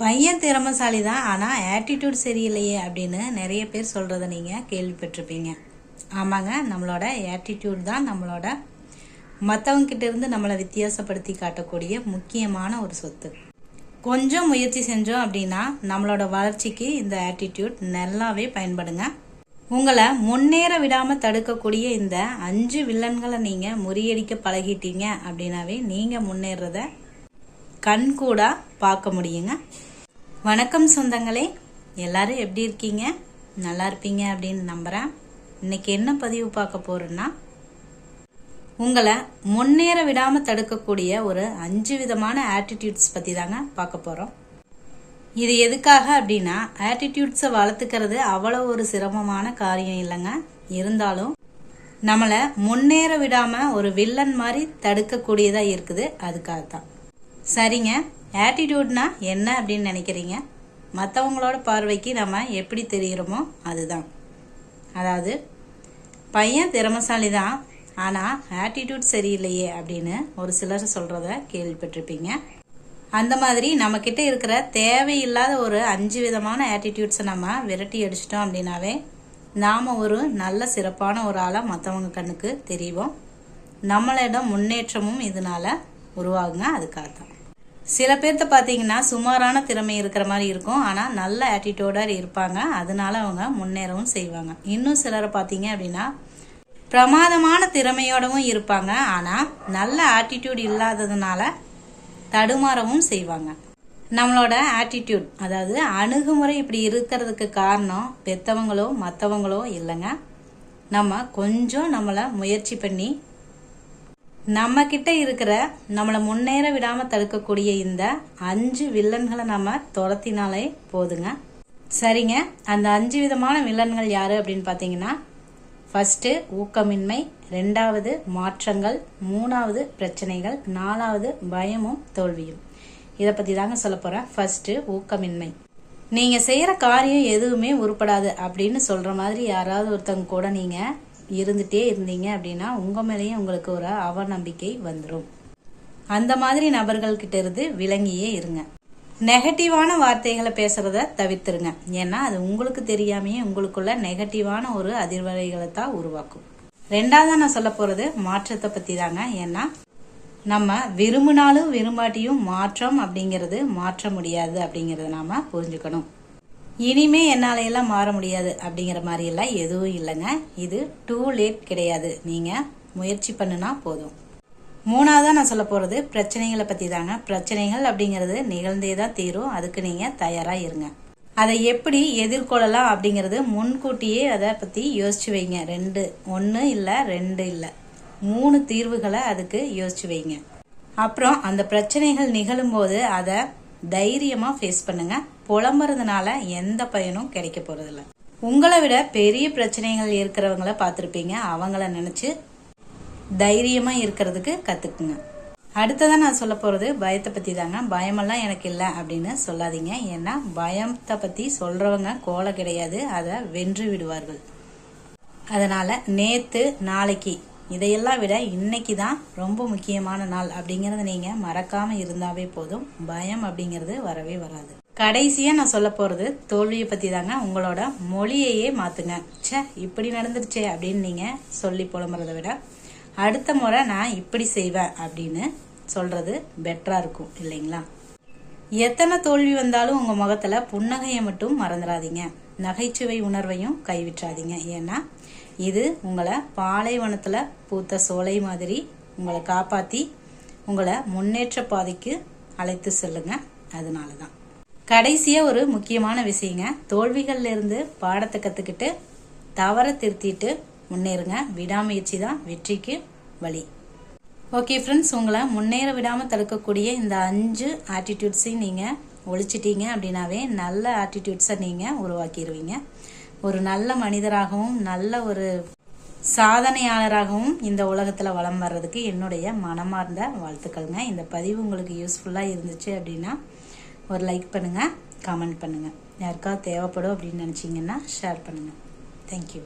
பையன் திறமைசாலி தான், ஆனால் ஆட்டிடியூட் சரியில்லையே அப்படின்னு நிறைய பேர் சொல்கிறத நீங்கள் கேள்விப்பட்டிருப்பீங்க. ஆமாங்க, நம்மளோட ஆட்டிடியூட் தான் நம்மளோட மற்றவங்கிட்ட இருந்து நம்மளை வித்தியாசப்படுத்தி காட்டக்கூடிய முக்கியமான ஒரு சொத்து. கொஞ்சம் முயற்சி செஞ்சோம் அப்படின்னா நம்மளோட வளர்ச்சிக்கு இந்த ஆட்டிடியூட் நல்லாவே பயன்படுங்க. உங்களை முன்னேற விடாமல் தடுக்கக்கூடிய இந்த 5 வில்லன்களை நீங்கள் முறியடிக்க பழகிட்டீங்க அப்படின்னாவே நீங்கள் முன்னேறத கண்கூடா பார்க்க முடியுங்க. வணக்கம் சொந்தங்களே, எல்லாரும் எப்படி இருக்கீங்க? நல்லா இருப்பீங்க அப்படின்னு நம்புகிறேன். இன்னைக்கு என்ன பதிவு பார்க்க போறேன்னா, உங்களை முன்னேற விடாமல் தடுக்கக்கூடிய ஒரு 5 விதமான ஆட்டிடியூட்ஸ் பற்றி தாங்க பார்க்க போகிறோம். இது எதுக்காக அப்படின்னா, ஆட்டிடியூட்ஸை வளர்த்துக்கிறது அவ்வளோ ஒரு சிரமமான காரியம் இல்லைங்க. இருந்தாலும் நம்மளை முன்னேற விடாமல் ஒரு வில்லன் மாதிரி தடுக்கக்கூடியதாக இருக்குது. அதுக்காகத்தான். சரிங்க, ஆட்டிடியூட்னா என்ன அப்படின்னு நினைக்கிறீங்க? மற்றவங்களோட பார்வைக்கு நம்ம எப்படி தெரிகிறோமோ அதுதான். அதாவது, பையன் திறமைசாலி தான், ஆனால் ஆட்டிடியூட் சரியில்லையே அப்படின்னு ஒரு சிலர் சொல்கிறத கேள்விப்பட்டிருப்பீங்க. அந்த மாதிரி நம்மக்கிட்ட இருக்கிற தேவையில்லாத ஒரு 5 விதமான ஆட்டிடியூட்ஸை நம்ம விரட்டி அடிச்சிட்டோம் அப்படின்னாவே நாம் ஒரு நல்ல சிறப்பான ஒரு ஆளாக மற்றவங்க கண்ணுக்கு தெரியும். நம்மளிடம் முன்னேற்றமும் இதனால உருவாகுங்க. அதுக்காகத்தான். சில பேர்த்த பார்த்தீங்கன்னா சுமாரான திறமை இருக்கிற மாதிரி இருக்கும், ஆனால் நல்ல ஆட்டிடியூடாக இருப்பாங்க. அதனால அவங்க முன்னேறவும் செய்வாங்க. இன்னும் சிலரை பார்த்தீங்க அப்படின்னா பிரமாதமான திறமையோடவும் இருப்பாங்க, ஆனால் நல்ல ஆட்டிடியூட் இல்லாததுனால தடுமாறவும் செய்வாங்க. நம்மளோட ஆட்டிடியூட், அதாவது அணுகுமுறை இப்படி இருக்கிறதுக்கு காரணம் பெற்றவங்களோ மற்றவங்களோ இல்லைங்க. நம்ம கொஞ்சம் நம்மளை முயற்சி பண்ணி நம்ம கிட்ட இருக்கிற நம்மளை முன்னேற விடாம தடுக்கக்கூடிய இந்த 5 வில்லன்களை நம்ம துரத்தினாலே போதுங்க. சரிங்க, அந்த 5 விதமான வில்லன்கள் யாரு அப்படின்னு பார்த்தீங்கன்னா, ஃபர்ஸ்ட் ஊக்கமின்மை, 2வது மாற்றங்கள், 3வது பிரச்சனைகள், 4வது பயமும் தோல்வியும். இதை பத்தி தாங்க சொல்ல போறேன். ஃபர்ஸ்ட் ஊக்கமின்மை. நீங்க செய்யற காரியம் எதுவுமே உருப்படாது அப்படின்னு சொல்ற மாதிரி யாராவது ஒருத்தவங்க கூட நீங்க இருந்துட்டே இருந்தீங்க அப்படின்னா உங்க மேலேயும் உங்களுக்கு ஒரு அவநம்பிக்கை வந்துடும். அந்த மாதிரி நபர்கள் கிட்ட இருந்து விலங்கியே இருங்க. நெகட்டிவான வார்த்தைகளை பேசுறத தவிர்த்துருங்க. ஏன்னா அது உங்களுக்கு தெரியாமையே உங்களுக்குள்ள நெகட்டிவான ஒரு அதிர்வலைகளை தான் உருவாக்கும். 2வது நான் சொல்ல போறது மாற்றத்தை பத்தி தாங்க. ஏன்னா நம்ம விரும்பினாலும் விரும்பாட்டியும் மாற்றம் அப்படிங்கிறது மாற்ற முடியாது அப்படிங்கறத நாம புரிஞ்சுக்கணும். இனிமே என்னால எல்லாம் மாற முடியாது அப்படிங்கிற மாதிரி எல்லாம் எதுவும் இல்லைங்க. இது டூ லேட் கிடையாது. நீங்க முயற்சி பண்ணுனா போதும். 3வதா நான் சொல்ல போறது பிரச்சனைகளை பத்தி தாங்க. பிரச்சனைகள் அப்படிங்கிறது நிகழ்ந்தே தான் தீரும். அதுக்கு நீங்க தயாரா இருங்க. அதை எப்படி எதிர்கொள்ளலாம் அப்படிங்கிறது முன்கூட்டியே அதை பத்தி யோசிச்சு வைங்க. 1 இல்லை 2 இல்லை 3 தீர்வுகளை அதுக்கு யோசிச்சு வைங்க. அப்புறம் அந்த பிரச்சனைகள் நிகழும் போது அதை தைரியமா ஃபேஸ் பண்ணுங்க. புலம்புறதுனால எந்த பயனும் கிடைக்க போறது இல்லை. உங்களை விட பெரிய பிரச்சனைகள் இருக்கிறவங்கள பார்த்துருப்பீங்க. அவங்கள நினைச்சு தைரியமா இருக்கிறதுக்கு கத்துக்குங்க. அடுத்ததான் நான் சொல்ல போறது பயத்தை பத்தி தாங்க. பயமெல்லாம் எனக்கு இல்லை அப்படின்னு சொல்லாதீங்க. ஏன்னா பயத்தை பத்தி சொல்றவங்க கோலை கிடையாது, அதை வென்று விடுவார்கள். அதனால நேத்து நாளைக்கு இதையெல்லாம் விட இன்னைக்கு தான் ரொம்ப முக்கியமான நாள் அப்படிங்கறத நீங்க மறக்காம இருந்தாவே போதும். பயம் அப்படிங்கிறது வரவே வராது. கடைசியா நான் சொல்ல போறது தோல்வியை பத்தி தாங்க. உங்களோட மொழியையே மாத்துங்க. இப்படி நடந்துருச்சே அப்படின்னு நீங்க சொல்லி புலம்புறதை விட அடுத்த முறை நான் இப்படி செய்வேன் அப்படின்னு சொல்றது பெட்டரா இருக்கும் இல்லைங்களா? எத்தனை தோல்வி வந்தாலும் உங்க முகத்துல புன்னகையை மட்டும் மறந்துடாதீங்க. நகைச்சுவை உணர்வையும் கைவிட்றாதீங்க. ஏன்னா இது உங்களை பாலைவனத்துல பூத்த சோலை மாதிரி உங்களை காப்பாத்தி உங்களை முன்னேற்ற பாதைக்கு அழைத்து செல்லுங்க. அதனாலதான் கடைசியா ஒரு முக்கியமான விஷயங்க. தோல்விகள்ல இருந்து பாடத்தை கத்துக்கிட்டு தவற திருத்திட்டு முன்னேறுங்க. விடாமுயற்சி தான் வெற்றிக்கு வழி. ஓகே ஃப்ரெண்ட்ஸ், உங்களை முன்னேற விடாம தடுக்கக்கூடிய இந்த 5 ஆட்டிடியூட்ஸையும் நீங்க ஒழிச்சிட்டீங்க அப்படின்னாவே நல்ல ஆட்டிடியூட்ஸை நீங்க உருவாக்கிடுவீங்க. ஒரு நல்ல மனிதராகவும் நல்ல ஒரு சாதனையாளராகவும் இந்த உலகத்துல வலம் வர்றதுக்கு என்னுடைய மனமார்ந்த வாழ்த்துக்கள்ங்க. இந்த பதிவு உங்களுக்கு யூஸ்ஃபுல்லா இருந்துச்சு அப்படின்னா ஒரு லைக் பண்ணுங்க, கமெண்ட் பண்ணுங்க. யாருக்காவது தேவைப்படும் அப்படின்னு நினைச்சீங்கன்னா ஷேர் பண்ணுங்க. தேங்க்யூ.